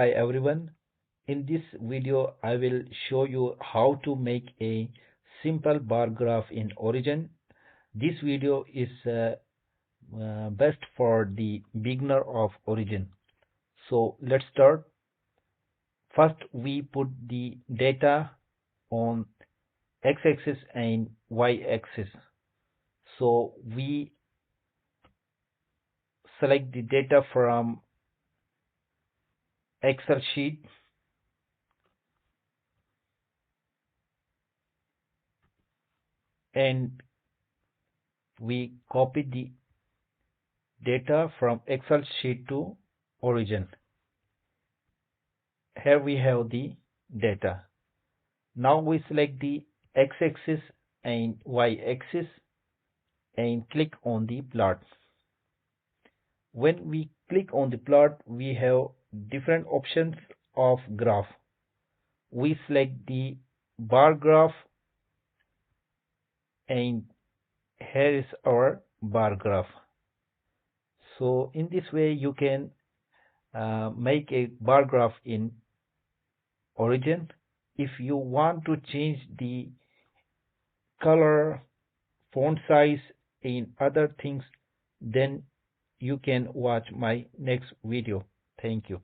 Hi everyone. In this video, I will show you how to make a simple bar graph in Origin. This video is best for the beginner of Origin. So let's start. First, we put the data on x-axis and y-axis. So we select the data from Excel sheet and we copy the data from Excel sheet to Origin. Here we have the data. Now we select the x-axis and y-axis and click on the plot. When we click on the plot, we have different options of graph. We select the bar graph and here is our bar graph. So in this way you can make a bar graph in Origin. If you want to change the color, font size and other things, then you can watch my next video. Thank you.